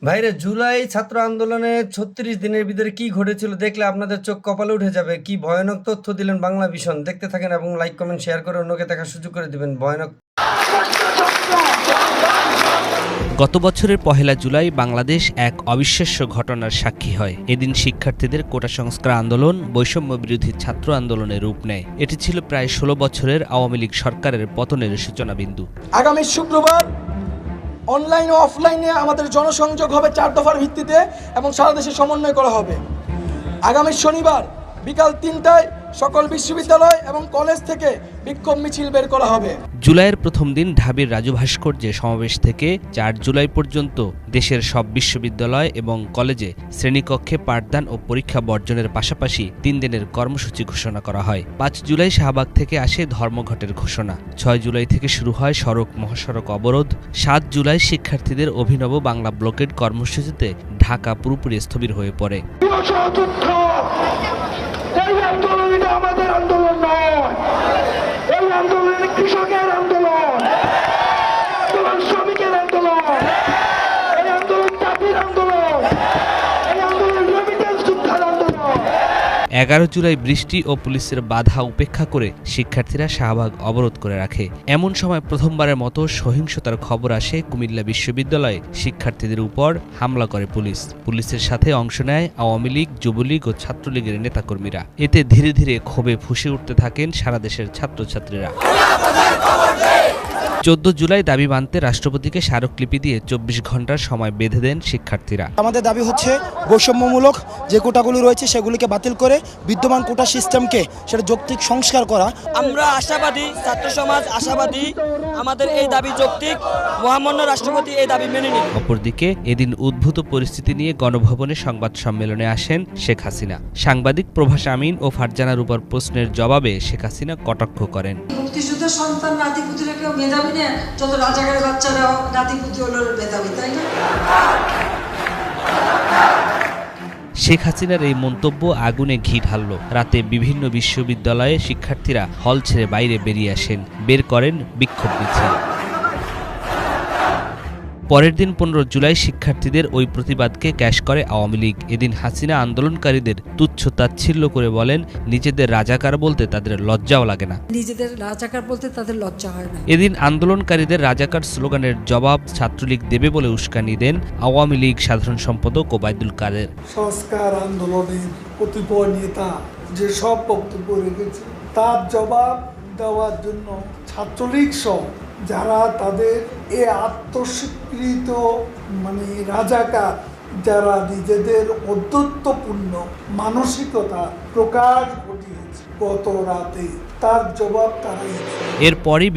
ভাইরে জুলাই ছাত্র আন্দোলনে ৩৬ দিনের ভিতরে কি ঘটেছিল দেখলে আপনাদের চোখ কপালে উঠে যাবে। কি ভয়ানক তথ্য দিলেন বাংলা ভিশন। দেখতে থাকেন এবং লাইক কমেন্ট শেয়ার করে অন্যকে দেখার সুযোগ করে দিবেন। ভয়ানক। গত বছরের ১লা জুলাই বাংলাদেশ এক অবিশ্বাস্য ঘটনার সাক্ষী হয়। এদিন শিক্ষার্থীদের কোটা সংস্কার আন্দোলন বৈষম্য বিরোধী ছাত্র আন্দোলনের রূপ নেয়। এটি ছিল প্রায় ১৬ বছরের আওয়ামী লীগ সরকারের পতনের সূচনা বিন্দু। আগামী শুক্রবার অনলাইন ও অফলাইনে আমাদের জনসংযোগ হবে ৪ দফার ভিত্তিতে এবং সারা দেশে সমন্বয় করা হবে। আগামী শনিবার বিকাল ৩টায় সকল বিশ্ববিদ্যালয় এবং কলেজ থেকে বিক্ষোভ মিছিল বের করা হবে। জুলাইয়ের প্রথম দিন ঢাবির রাজু ভাস্কর্যে সমাবেশ থেকে ৪ জুলাই পর্যন্ত দেশের সব বিশ্ববিদ্যালয় এবং কলেজে শ্রেণীকক্ষে পাঠদান ও পরীক্ষা বর্জনের পাশাপাশি ৩ দিনের কর্মসূচি ঘোষণা করা হয়। ৫ জুলাই শাহবাগ থেকে আসে ধর্মঘটের ঘোষণা। ৬ জুলাই থেকে শুরু হয় সড়ক মহাসড়ক অবরোধ। ৭ জুলাই শিক্ষার্থীদের অভিনব বাংলা ব্লকেড কর্মসূচিতে ঢাকা পুরোপুরি স্থবির হয়ে পড়ে। আমাদের আন্দোলন নয়, এই আন্দোলন কৃষকের আন্দোলন, শ্রমিকের আন্দোলন, এই আন্দোলন জাতির আন্দোলন, এই আন্দোলন রেমিটেন্স যোদ্ধার আন্দোলন। ১১ জুলাই বৃষ্টি ও পুলিশের বাধা উপেক্ষা করে শিক্ষার্থীরা শাহবাগ অবরোধ করে রাখে। এমন সময় প্রথমবারের মতো সহিংসতার খবর আসে কুমিল্লা বিশ্ববিদ্যালয়ে। শিক্ষার্থীদের উপর হামলা করে পুলিশ। পুলিশের সাথে অংশ নেয় আওয়ামী লীগ, যুবলীগ ও ছাত্রলীগের নেতাকর্মীরা। এতে ধীরে ধীরে ক্ষোভে ফুঁসে উঠতে থাকেন সারা দেশের ছাত্রছাত্রীরা। ১৪ জুলাই দাবি মানতে রাষ্ট্রপতিকে স্মারকলিপি দিয়ে ২৪ ঘন্টার সময় বেঁধে দেন শিক্ষার্থীরা। আমাদের দাবি হচ্ছে বৈষম্যমূলক যে কোটাগুলি রয়েছে সেগুলিকে বাতিল করে বিদ্যমান কোটা সিস্টেমকে সেটা যৌক্তিক সংস্কার করা। আমরা আশাবাদী, ছাত্র সমাজ আশাবাদী, আমাদের এই দাবি যৌক্তিক, মহামান্য রাষ্ট্রপতি এই দাবি মেনে নিন। অপরদিকে এদিন উদ্ভূত পরিস্থিতি নিয়ে গণভবনে সংবাদ সম্মেলনে আসেন শেখ হাসিনা। সাংবাদিক প্রভাস আমিন ও ফারজানার উপর প্রশ্নের জবাবে শেখ হাসিনা কটাক্ষ করেন। মুক্তিযুদ্ধের সন্তান নাতিপুতিরা কেউ মেধাবী না, যত রাজাকারের বাচ্চারাও নাতিপুতি হলো মেধাবী, তাই না? শেখ হাসিনার এই মন্তব্য আগুনে ঘি ঢালল। রাতে বিভিন্ন বিশ্ববিদ্যালয়ে শিক্ষার্থীরা হল ছেড়ে বাইরে বেরিয়ে আসেন, বের করেন বিক্ষোভ মিছিল। পরের দিন ১৫ জুলাই শিক্ষার্থীদের ওই প্রতিবাদকে ক্যাশ করে আওয়ামী লীগ। এদিন হাসিনা আন্দোলনকারীদের তুচ্ছ তাচ্ছিল্য করে বলেন, নিজেদের রাজাকার বলতে তাদের লজ্জাও লাগে না। নিজেদের রাজাকার বলতে তাদের লজ্জা হয় না। এদিন আন্দোলনকারীদের রাজাকার স্লোগানের জবাব ছাত্রলীগ দেবে বলে উস্কানি দেন আওয়ামী লীগ সাধারণ সম্পাদক ওবায়দুল কাদের। সংস্কার আন্দোলনের কতিপয় নেতা যে সব বক্তব্য রেখেছে তার জবাব দেওয়ার জন্য ছাত্রলীগ সহ যারা তাদের এ আত্মস্বীকৃত রাজাকার, যারা নিজেদের অদ্যত্বপূর্ণ মানসিকতা প্রকাশ ঘটিয়েছে গত রাতে, তার জবাব তারাই। এরপরই